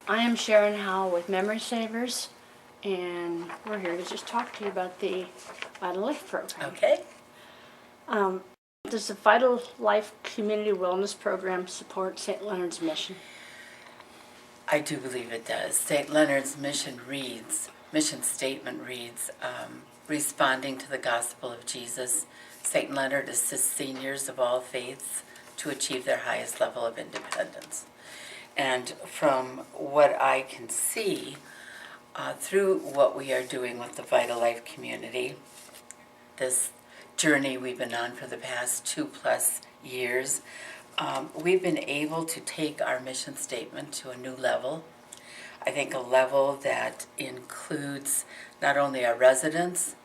I am Sharon Howell with Memory Savers, and we're here to just talk to you about the Vital Life program. Okay. Does the Vital Life Community Wellness Program support St. Leonard's mission? I do believe it does. St. Leonard's mission statement reads, responding to the gospel of Jesus, St. Leonard assists seniors of all faiths to achieve their highest level of independence. And from what I can see, through what we are doing with the Vital Life community, this journey we've been on for the past 2+ years, we've been able to take our mission statement to a new level. I think a level that includes not only our residents,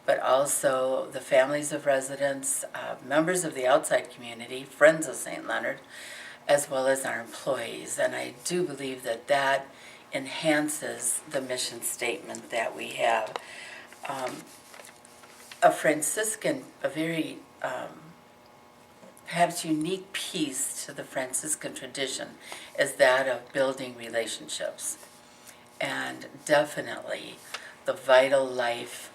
but also the families of residents, members of the outside community, friends of St. Leonard, as well as our employees. And I do believe that that enhances the mission statement that we have. A very perhaps unique piece to the Franciscan tradition is that of building relationships. And definitely the Vital Life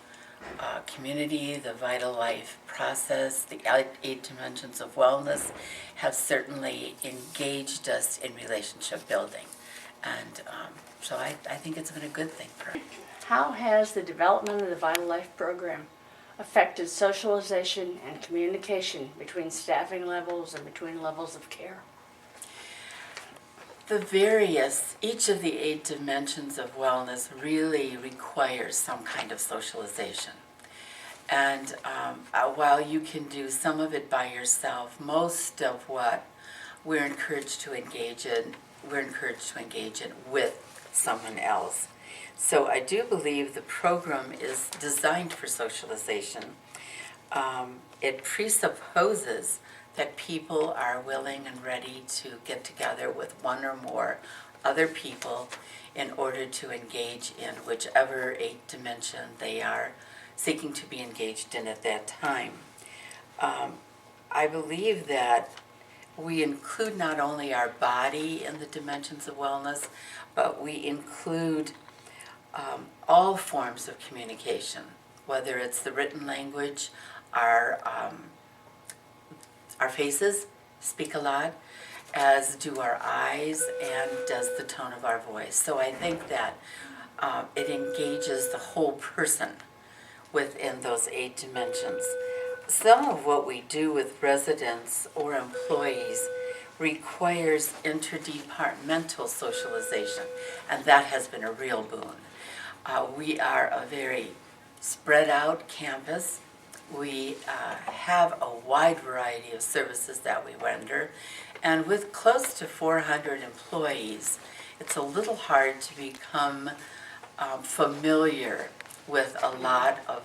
community, the Vital Life process, the 8 dimensions of wellness have certainly engaged us in relationship building. And so I think it's been a good thing for us. How has the development of the Vital Life program affected socialization and communication between staffing levels and between levels of care? Each of the 8 dimensions of wellness really requires some kind of socialization. And while you can do some of it by yourself, most of what we're encouraged to engage in with someone else. So I do believe the program is designed for socialization. It presupposes that people are willing and ready to get together with one or more other people in order to engage in whichever 8 dimension they are seeking to be engaged in at that time. I believe that we include not only our body in the dimensions of wellness, but we include all forms of communication, whether it's the written language, our faces speak a lot, as do our eyes, and does the tone of our voice. So I think that it engages the whole person within those 8 dimensions. Some of what we do with residents or employees requires interdepartmental socialization, and that has been a real boon. We are a very spread out campus. We have a wide variety of services that we render, and with close to 400 employees, it's a little hard to become familiar with a lot of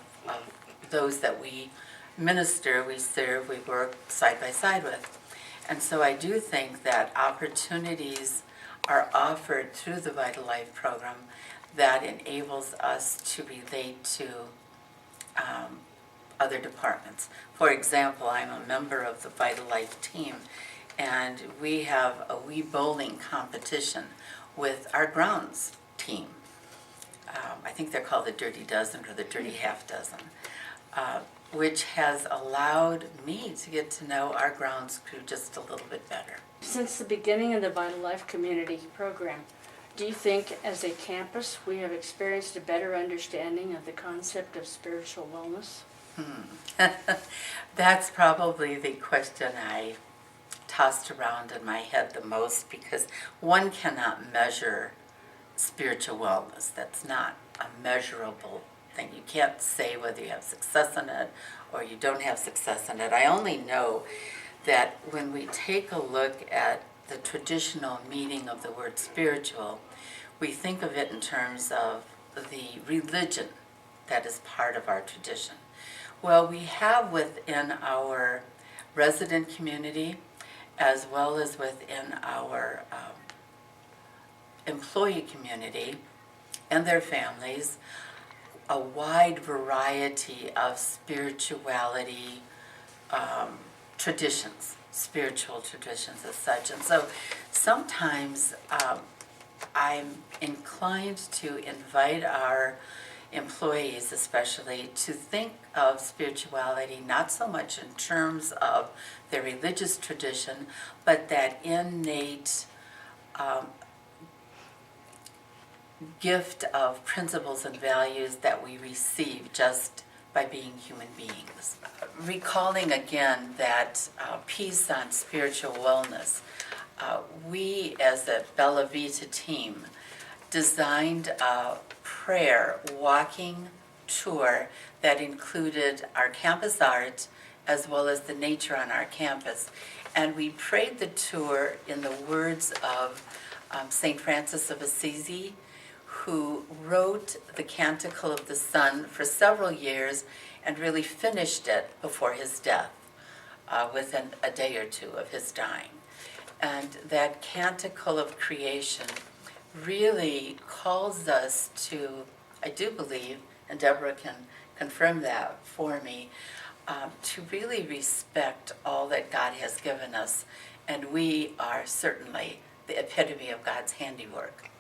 those that we minister, we serve, we work side by side with. And so I do think that opportunities are offered through the Vital Life program that enables us to relate to other departments. For example, I'm a member of the Vital Life team, and we have a wee bowling competition with our grounds team. I think they're called the Dirty Dozen or the Dirty Half Dozen, which has allowed me to get to know our grounds crew just a little bit better. Since the beginning of the Vital Life Community program, do you think as a campus we have experienced a better understanding of the concept of spiritual wellness? That's probably the question I tossed around in my head the most, because one cannot measure spiritual wellness. That's not a measurable thing. You can't say whether you have success in it or you don't have success in it. I only know that when we take a look at the traditional meaning of the word spiritual, we think of it in terms of the religion that is part of our tradition. Well, we have within our resident community, as well as within our employee community and their families, a wide variety of spirituality traditions, spiritual traditions as such. And so sometimes I'm inclined to invite our employees especially to think of spirituality not so much in terms of their religious tradition, but that innate gift of principles and values that we receive just by being human beings. Recalling again that piece on spiritual wellness, we as the Bella Vita team designed a prayer walking tour that included our campus art as well as the nature on our campus. And we prayed the tour in the words of St. Francis of Assisi, who wrote the Canticle of the Sun for several years and really finished it before his death, within a day or two of his dying. And that Canticle of Creation really calls us to, I do believe, and Deborah can confirm that for me, to really respect all that God has given us. And we are certainly the epitome of God's handiwork.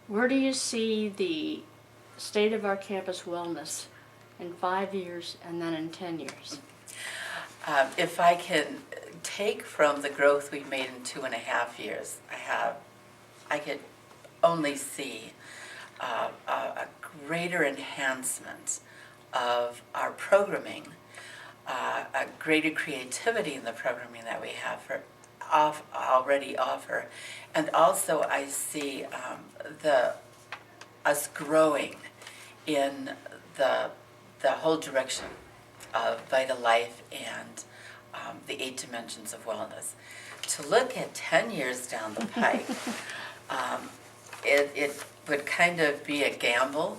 Where do you see the state of our campus wellness in 5 years and then in 10 years? If I can take from the growth we've made in 2.5 years, I could only see a greater enhancement of our programming, a greater creativity in the programming that we have already offer, and also I see us growing in the whole direction of Vital Life and the 8 dimensions of wellness. To look at 10 years down the pike, it would kind of be a gamble,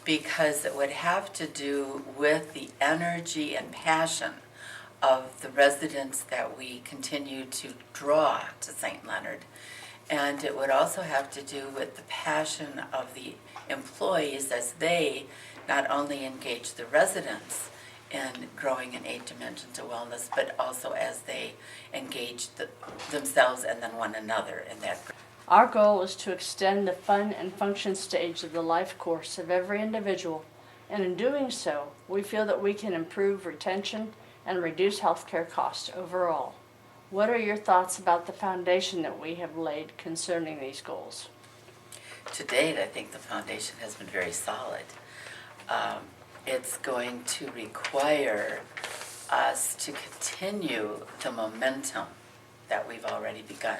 because it would have to do with the energy and passion of the residents that we continue to draw to St. Leonard. And it would also have to do with the passion of the employees as they not only engage the residents in growing in 8 dimensions of wellness, but also as they engage themselves and then one another in that. Our goal is to extend the fun and function stage of the life course of every individual, and in doing so, we feel that we can improve retention and reduce healthcare costs overall. What are your thoughts about the foundation that we have laid concerning these goals? To date, I think the foundation has been very solid. It's going to require us to continue the momentum that we've already begun.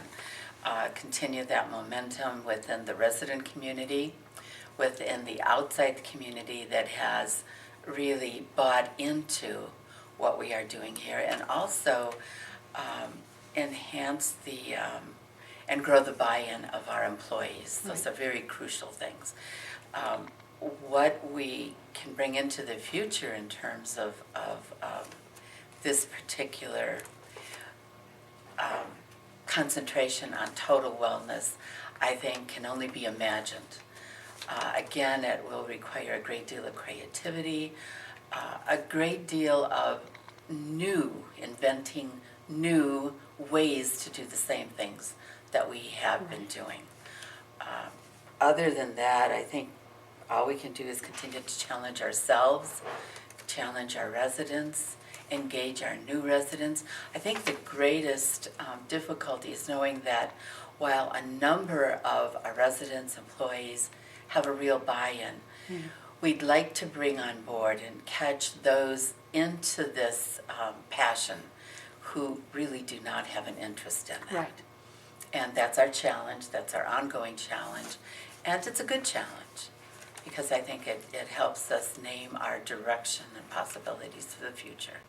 Continue that momentum within the resident community, within the outside community that has really bought into what we are doing here, and also enhance and grow the buy-in of our employees. Those are very crucial things. What we can bring into the future in terms of this particular concentration on total wellness, I think can only be imagined. Again, it will require a great deal of creativity, a great deal of inventing new ways to do the same things that we have been doing. Other than that, I think all we can do is continue to challenge ourselves, challenge our residents, engage our new residents. I think the greatest difficulty is knowing that while a number of our residents, employees have a real buy-in, we'd like to bring on board and catch those into this passion who really do not have an interest in that. Right. And that's our challenge, that's our ongoing challenge, and it's a good challenge because I think it helps us name our direction and possibilities for the future.